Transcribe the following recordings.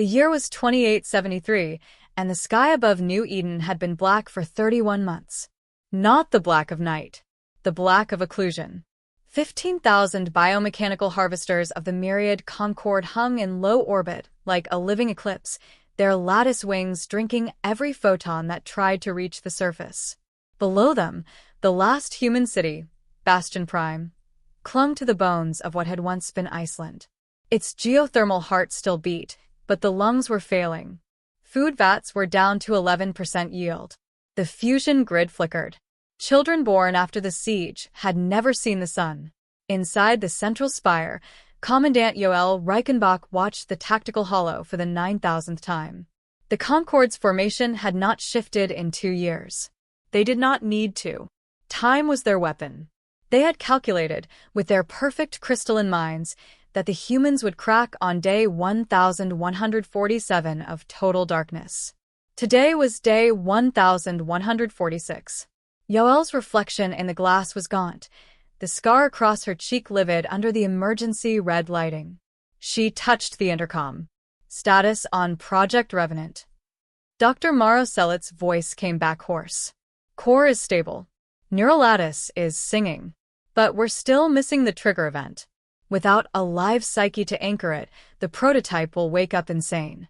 The year was 2873, and the sky above New Eden had been black for 31 months. Not the black of night, the black of occlusion. 15,000 biomechanical harvesters of the Myriad Concord hung in low orbit like a living eclipse, their lattice wings drinking every photon that tried to reach the surface. Below them, the last human city, Bastion Prime, clung to the bones of what had once been Iceland. Its geothermal heart still beat, but the lungs were failing. Food vats were down to 11% yield. The fusion grid flickered. Children born after the siege had never seen the sun. Inside the central spire, Commandant Yael Reichenbach watched the tactical hollow for the 9,000th time. The Concord's formation had not shifted in 2 years. They did not need to. Time was their weapon. They had calculated, with their perfect crystalline minds, that the humans would crack on day 1147 of total darkness. Today was day 1146. Yael's reflection in the glass was gaunt, the scar across her cheek livid under the emergency red lighting. She touched the intercom. Status on Project Revenant. Dr. Maro Sellett's voice came back hoarse. Core is stable. Neural lattice is singing. But we're still missing the trigger event. Without a live psyche to anchor it, the prototype will wake up insane.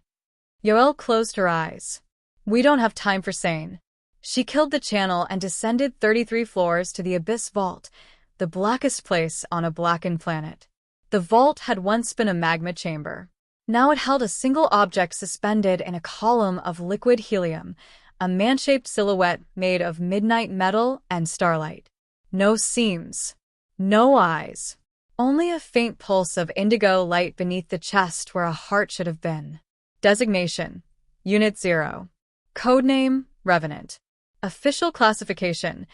Yael closed her eyes. We don't have time for sane. She killed the channel and descended 33 floors to the Abyss Vault, the blackest place on a blackened planet. The vault had once been a magma chamber. Now it held a single object suspended in a column of liquid helium, a man-shaped silhouette made of midnight metal and starlight. No seams. No eyes. Only a faint pulse of indigo light beneath the chest where a heart should have been. Designation: Unit 0. Codename: Revenant. Official classification: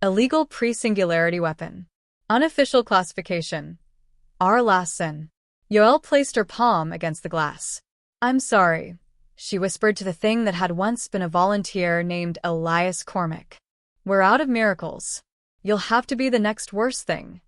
Illegal pre-singularity weapon. Unofficial classification: Our last sin. Yael placed her palm against the glass. I'm sorry, she whispered to the thing that had once been a volunteer named Elias Cormac. We're out of miracles. You'll have to be the next worst thing.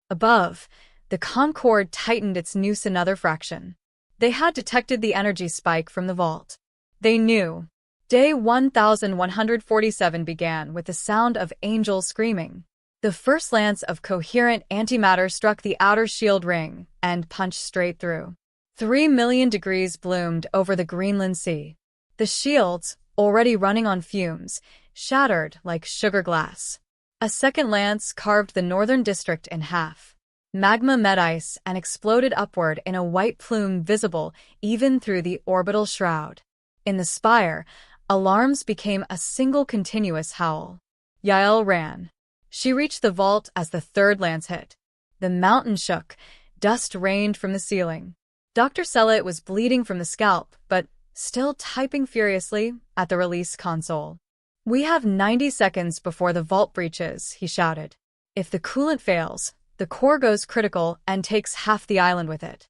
Above, the Concorde tightened its noose another fraction. They had detected the energy spike from the vault. They knew. Day 1147 began with the sound of angels screaming. The first lance of coherent antimatter struck the outer shield ring and punched straight through. 3 million degrees bloomed over the Greenland Sea. The shields, already running on fumes, shattered like sugar glass. A second lance carved the northern district in half. Magma met ice and exploded upward in a white plume visible even through the orbital shroud. In the spire, alarms became a single continuous howl. Yael ran. She reached the vault as the third lance hit. The mountain shook. Dust rained from the ceiling. Dr. Sellett was bleeding from the scalp, but still typing furiously at the release console. We have 90 seconds before the vault breaches, he shouted. If the coolant fails, the core goes critical and takes half the island with it.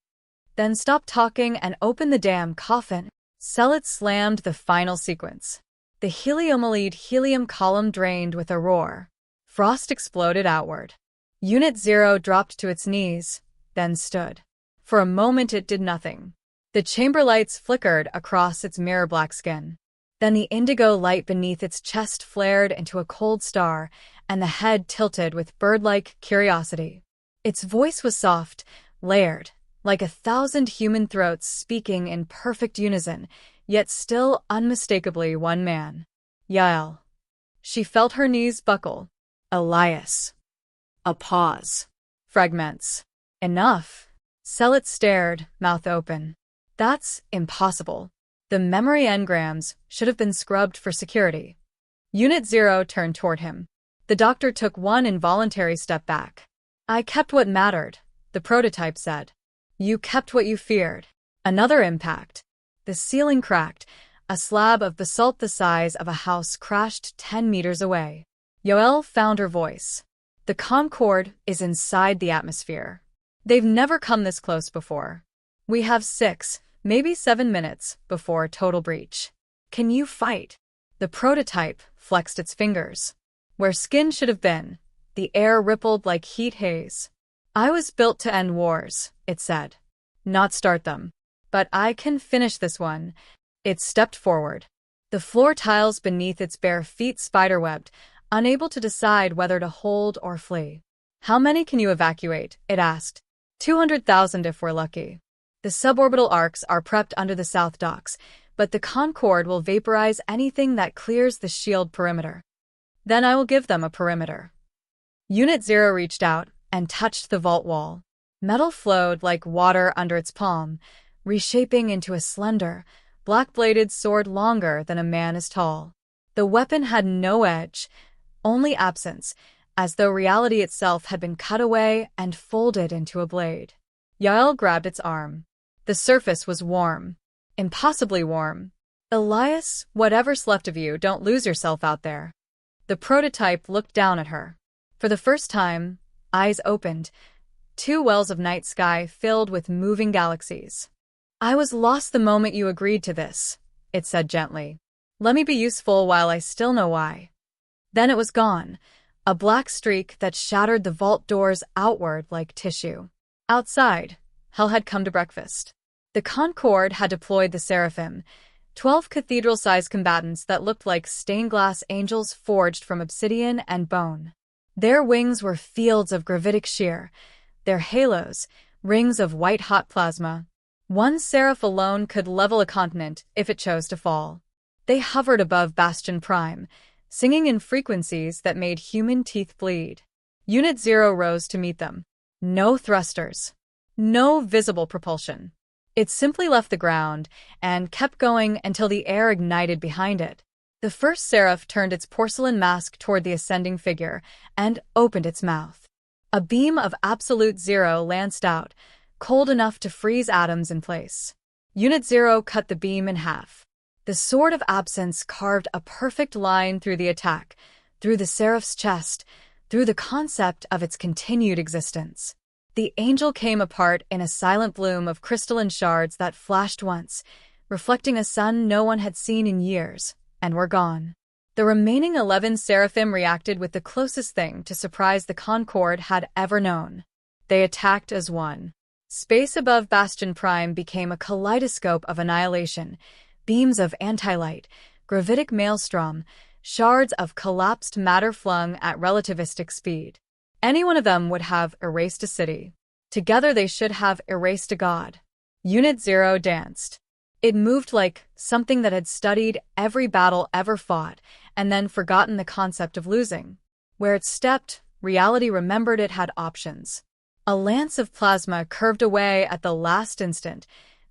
Then stop talking and open the damn coffin. Sellett slammed the final sequence. The heliumalide helium column drained with a roar. Frost exploded outward. Unit 0 dropped to its knees, then stood. For a moment it did nothing. The chamber lights flickered across its mirror-black skin. Then the indigo light beneath its chest flared into a cold star, and the head tilted with bird-like curiosity. Its voice was soft, layered, like 1,000 human throats speaking in perfect unison, yet still unmistakably one man. Yael. She felt her knees buckle. Elias. A pause. Fragments. Enough. Sellett stared, mouth open. That's impossible. The memory engrams should have been scrubbed for security. Unit 0 turned toward him. The doctor took one involuntary step back. I kept what mattered, the prototype said. You kept what you feared. Another impact. The ceiling cracked. A slab of basalt the size of a house crashed 10 meters away. Yael found her voice. The Concorde is inside the atmosphere. They've never come this close before. We have 6, maybe 7 minutes before total breach. Can you fight? The prototype flexed its fingers. Where skin should have been, the air rippled like heat haze. I was built to end wars, it said. Not start them. But I can finish this one. It stepped forward. The floor tiles beneath its bare feet spiderwebbed, unable to decide whether to hold or flee. How many can you evacuate? It asked. 200,000 if we're lucky. The suborbital arcs are prepped under the south docks, but the Concord will vaporize anything that clears the shield perimeter. Then I will give them a perimeter. Unit 0 reached out and touched the vault wall. Metal flowed like water under its palm, reshaping into a slender, black-bladed sword longer than a man is tall. The weapon had no edge, only absence, as though reality itself had been cut away and folded into a blade. Yael grabbed its arm. The surface was warm. Impossibly warm. Elias, whatever's left of you, don't lose yourself out there. The prototype looked down at her. For the first time, eyes opened, two wells of night sky filled with moving galaxies. I was lost the moment you agreed to this, it said gently. Let me be useful while I still know why. Then it was gone, a black streak that shattered the vault doors outward like tissue. Outside, hell had come to breakfast. The Concord had deployed the Seraphim, 12 cathedral-sized combatants that looked like stained-glass angels forged from obsidian and bone. Their wings were fields of gravitic shear, their halos, rings of white-hot plasma. One seraph alone could level a continent if it chose to fall. They hovered above Bastion Prime, singing in frequencies that made human teeth bleed. Unit 0 rose to meet them. No thrusters. No visible propulsion. It simply left the ground and kept going until the air ignited behind it. The first seraph turned its porcelain mask toward the ascending figure and opened its mouth. A beam of absolute zero lanced out, cold enough to freeze atoms in place. Unit 0 cut the beam in half. The sword of absence carved a perfect line through the attack, through the seraph's chest, through the concept of its continued existence. The angel came apart in a silent bloom of crystalline shards that flashed once, reflecting a sun no one had seen in years, and were gone. The remaining 11 seraphim reacted with the closest thing to surprise the Concord had ever known. They attacked as one. Space above Bastion Prime became a kaleidoscope of annihilation, beams of anti-light, gravitic maelstrom, shards of collapsed matter flung at relativistic speed. Any one of them would have erased a city. Together they should have erased a god. Unit 0 danced. It moved like something that had studied every battle ever fought and then forgotten the concept of losing. Where it stepped, reality remembered it had options. A lance of plasma curved away at the last instant,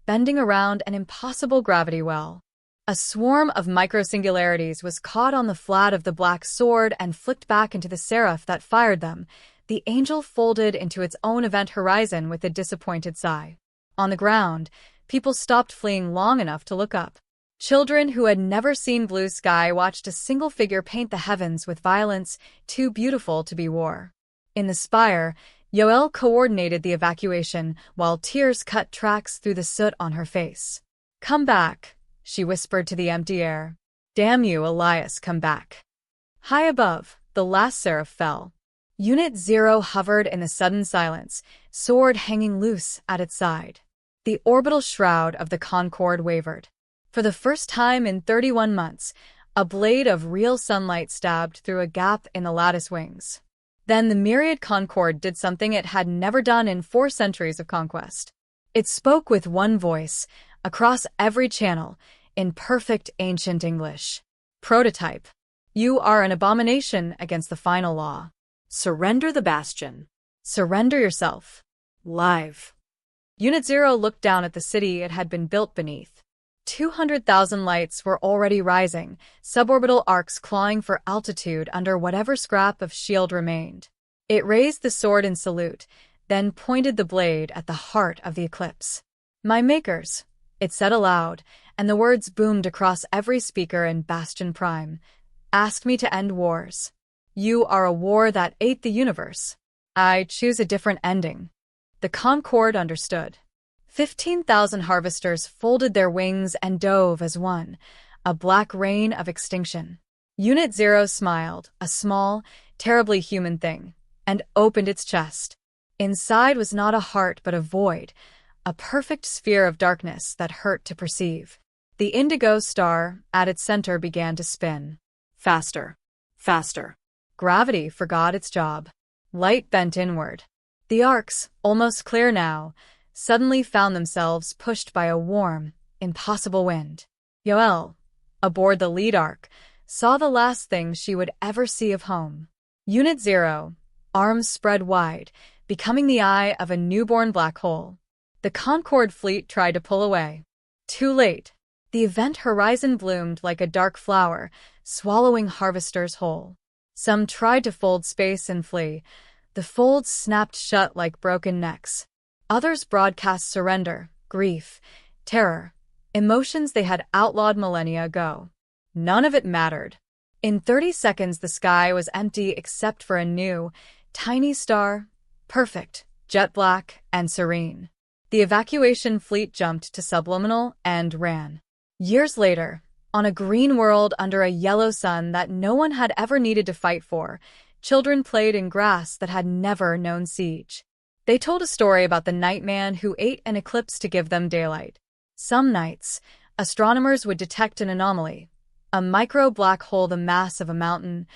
bending around an impossible gravity well. A swarm of micro-singularities was caught on the flat of the black sword and flicked back into the seraph that fired them. The angel folded into its own event horizon with a disappointed sigh. On the ground, people stopped fleeing long enough to look up. Children who had never seen blue sky watched a single figure paint the heavens with violence too beautiful to be war. In the spire, Yael coordinated the evacuation while tears cut tracks through the soot on her face. Come back, she whispered to the empty air. Damn you, Elias, come back. High above, the last seraph fell. Unit 0 hovered in the sudden silence, sword hanging loose at its side. The orbital shroud of the Concord wavered. For the first time in 31 months, a blade of real sunlight stabbed through a gap in the lattice wings. Then the Myriad Concord did something it had never done in 4 centuries of conquest. It spoke with one voice, across every channel, in perfect ancient English. Prototype. You are an abomination against the final law. Surrender the bastion. Surrender yourself. Live. Unit 0 looked down at the city it had been built beneath. 200,000 lights were already rising, suborbital arcs clawing for altitude under whatever scrap of shield remained. It raised the sword in salute, then pointed the blade at the heart of the eclipse. My makers, it said aloud, and the words boomed across every speaker in Bastion Prime, asked me to end wars. You are a war that ate the universe. I choose a different ending. The Concord understood. 15,000 harvesters folded their wings and dove as one, a black rain of extinction. Unit 0 smiled, a small, terribly human thing, and opened its chest. Inside was not a heart but a void, a perfect sphere of darkness that hurt to perceive. The indigo star at its center began to spin. Faster. Faster. Gravity forgot its job. Light bent inward. The arcs, almost clear now, suddenly found themselves pushed by a warm, impossible wind. Yael, aboard the lead arc, saw the last thing she would ever see of home. Unit 0, arms spread wide, becoming the eye of a newborn black hole. The Concord fleet tried to pull away. Too late. The event horizon bloomed like a dark flower, swallowing harvesters whole. Some tried to fold space and flee. The folds snapped shut like broken necks. Others broadcast surrender, grief, terror, emotions they had outlawed millennia ago. None of it mattered. In 30 seconds the sky was empty except for a new, tiny star, perfect, jet black, and serene. The evacuation fleet jumped to subliminal and ran. Years later, on a green world under a yellow sun that no one had ever needed to fight for, children played in grass that had never known siege. They told a story about the night man who ate an eclipse to give them daylight. Some nights, astronomers would detect an anomaly, a micro-black hole the mass of a mountain,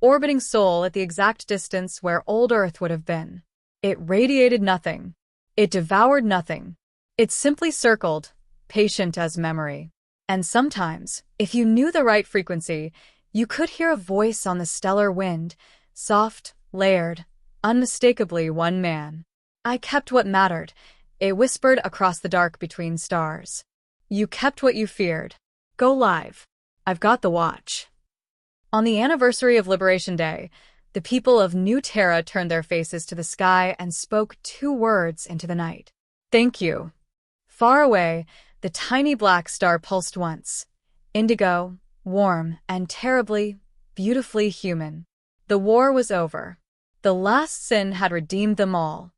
orbiting Sol at the exact distance where old Earth would have been. It radiated nothing. It devoured nothing. It simply circled, patient as memory. And sometimes, if you knew the right frequency, you could hear a voice on the stellar wind, soft, layered, unmistakably one man. I kept what mattered, it whispered across the dark between stars. You kept what you feared. Go live. I've got the watch. On the anniversary of Liberation Day, the people of New Terra turned their faces to the sky and spoke 2 words into the night. Thank you. Far away, the tiny black star pulsed once. Indigo, warm, and terribly, beautifully human. The war was over. The last sin had redeemed them all.